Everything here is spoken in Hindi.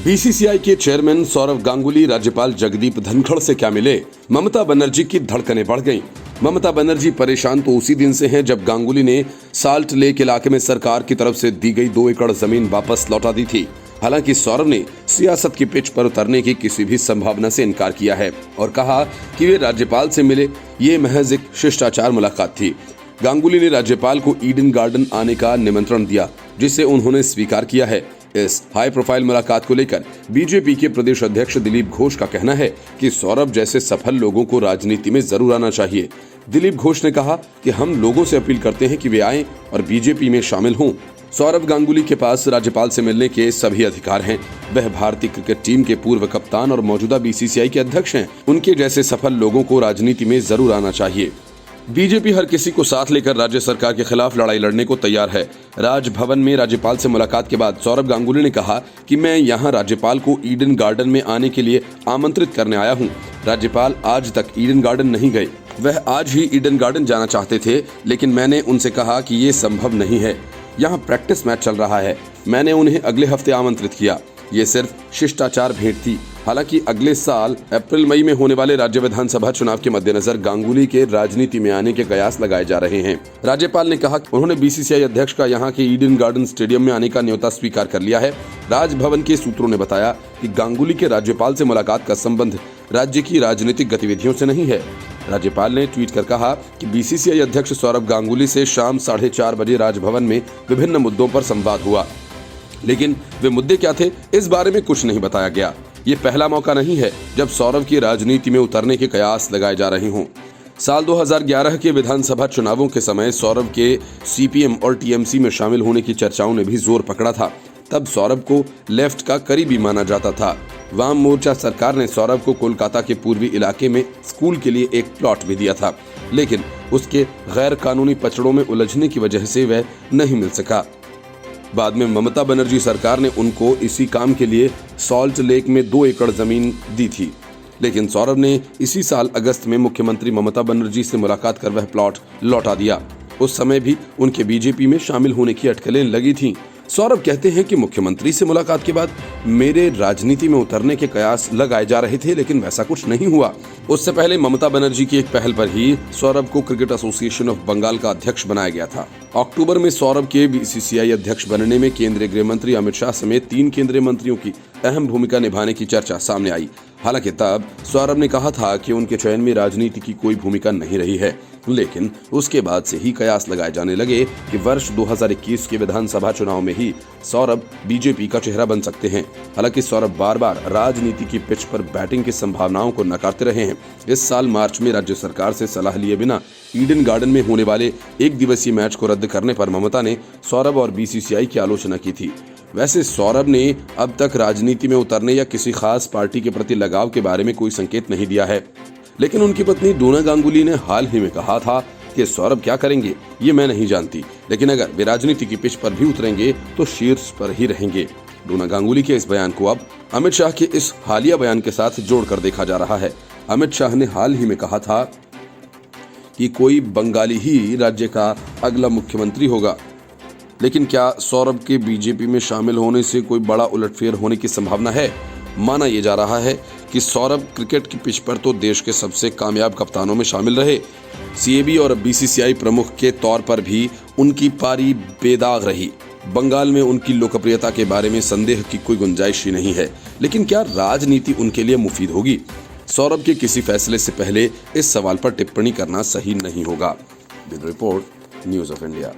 बीसीसीआई के चेयरमैन सौरव गांगुली राज्यपाल जगदीप धनखड़ से क्या मिले? ममता बनर्जी की धड़कनें बढ़ गईं। ममता बनर्जी परेशान तो उसी दिन से हैं जब गांगुली ने साल्ट लेक इलाके में सरकार की तरफ से दी गई 2 एकड़ जमीन वापस लौटा दी थी। हालांकि सौरव ने सियासत की पिच पर उतरने की किसी भी संभावना से इनकार किया है और कहा कि वे राज्यपाल से मिले, ये महज एक शिष्टाचार मुलाकात थी। गांगुली ने राज्यपाल को ईडन गार्डन आने का निमंत्रण दिया, जिसे उन्होंने स्वीकार किया है। इस हाई प्रोफाइल मुलाकात को लेकर बीजेपी के प्रदेश अध्यक्ष दिलीप घोष का कहना है कि सौरभ जैसे सफल लोगों को राजनीति में जरूर आना चाहिए। दिलीप घोष ने कहा कि हम लोगों से अपील करते हैं कि वे आएं और बीजेपी में शामिल हों। सौरभ गांगुली के पास राज्यपाल से मिलने के सभी अधिकार हैं। वह भारतीय क्रिकेट टीम के पूर्व कप्तान और मौजूदा बीसीसीआई के अध्यक्ष हैं। उनके जैसे सफल लोगों को राजनीति में जरूर आना चाहिए। बीजेपी हर किसी को साथ लेकर राज्य सरकार के खिलाफ लड़ाई लड़ने को तैयार है। राजभवन में राज्यपाल से मुलाकात के बाद सौरभ गांगुली ने कहा कि मैं यहां राज्यपाल को ईडन गार्डन में आने के लिए आमंत्रित करने आया हूं। राज्यपाल आज तक ईडन गार्डन नहीं गए। वह आज ही ईडन गार्डन जाना चाहते थे, लेकिन मैंने उनसे कहा कि ये संभव नहीं है। यहाँ प्रैक्टिस मैच चल रहा है। मैंने उन्हें अगले हफ्ते आमंत्रित किया। ये सिर्फ शिष्टाचार भेंट थी। हालांकि अगले साल अप्रैल मई में होने वाले राज्य विधानसभा चुनाव के मद्देनजर गांगुली के राजनीति में आने के कयास लगाए जा रहे हैं। राज्यपाल ने कहा कि उन्होंने बीसीसीआई अध्यक्ष का यहां के ईडन गार्डन स्टेडियम में आने का न्योता स्वीकार कर लिया है। राजभवन के सूत्रों ने बताया कि गांगुली के राज्यपाल से मुलाकात का संबंध राज्य की राजनीतिक गतिविधियों से नहीं है। राज्यपाल ने ट्वीट कर कहा कि बीसीसीआई अध्यक्ष सौरभ गांगुली से शाम 4:30 बजे राजभवन में विभिन्न मुद्दों पर संवाद हुआ, लेकिन वे मुद्दे क्या थे इस बारे में कुछ नहीं बताया गया। ये पहला मौका नहीं है जब सौरभ की राजनीति में उतरने के कयास लगाए जा रहे हों। साल 2011 के विधानसभा चुनावों के समय सौरभ के सीपीएम और टीएमसी में शामिल होने की चर्चाओं ने भी जोर पकड़ा था। तब सौरभ को लेफ्ट का करीबी माना जाता था। वाम मोर्चा सरकार ने सौरभ को कोलकाता के पूर्वी इलाके में स्कूल के लिए एक प्लॉट भी दिया था, लेकिन उसके गैर कानूनी पचड़ों में उलझने की वजह से वह नहीं मिल सका। बाद में ममता बनर्जी सरकार ने उनको इसी काम के लिए सॉल्ट लेक में 2 एकड़ जमीन दी थी, लेकिन सौरभ ने इसी साल अगस्त में मुख्यमंत्री ममता बनर्जी से मुलाकात कर वह प्लॉट लौटा दिया। उस समय भी उनके बीजेपी में शामिल होने की अटकलें लगी थीं। सौरभ कहते हैं कि मुख्यमंत्री से मुलाकात के बाद मेरे राजनीति में उतरने के कयास लगाए जा रहे थे, लेकिन वैसा कुछ नहीं हुआ। उससे पहले ममता बनर्जी की एक पहल पर ही सौरभ को क्रिकेट एसोसिएशन ऑफ बंगाल का अध्यक्ष बनाया गया था। अक्टूबर में सौरभ के बीसीसीआई अध्यक्ष बनने में केंद्रीय गृह मंत्री अमित शाह समेत 3 केंद्रीय मंत्रियों की अहम भूमिका निभाने की चर्चा सामने आई। हालांकि तब सौरभ ने कहा था कि उनके चयन में राजनीति की कोई भूमिका नहीं रही है, लेकिन उसके बाद से ही कयास लगाए जाने लगे कि वर्ष 2021 के विधानसभा चुनाव में ही सौरभ बीजेपी का चेहरा बन सकते हैं। हालांकि सौरभ बार बार राजनीति की पिच पर बैटिंग की संभावनाओं को नकारते रहे हैं। इस साल मार्च में राज्य सरकार से सलाह लिए बिना ईडन गार्डन में होने वाले 1 दिवसीय मैच को रद्द करने पर ममता ने सौरभ और बीसीसीआई की आलोचना की थी। वैसे सौरभ ने अब तक राजनीति में उतरने या किसी खास पार्टी के प्रति लगाव के बारे में कोई संकेत नहीं दिया है, लेकिन उनकी पत्नी डोना गांगुली ने हाल ही में कहा था कि सौरभ क्या करेंगे ये मैं नहीं जानती, लेकिन अगर वे राजनीति की पिच पर भी उतरेंगे तो शीर्ष पर ही रहेंगे। डोना गांगुली के इस बयान को अब अमित शाह के इस हालिया बयान के साथ जोड़कर देखा जा रहा है। अमित शाह ने हाल ही में कहा था कि कोई बंगाली ही राज्य का अगला मुख्यमंत्री होगा, लेकिन क्या सौरभ के बीजेपी में शामिल होने से कोई बड़ा उलटफेर होने की संभावना है? माना यह जा रहा है कि सौरभ क्रिकेट की पिच पर तो देश के सबसे कामयाब कप्तानों में शामिल रहे। सीएबी और बीसीसीआई प्रमुख के तौर पर भी उनकी पारी बेदाग रही। बंगाल में उनकी लोकप्रियता के बारे में संदेह की कोई गुंजाइश ही नहीं है, लेकिन क्या राजनीति उनके लिए मुफीद होगी? सौरभ के किसी फैसले से पहले इस सवाल पर टिप्पणी करना सही नहीं होगा। Bureau report, news of India.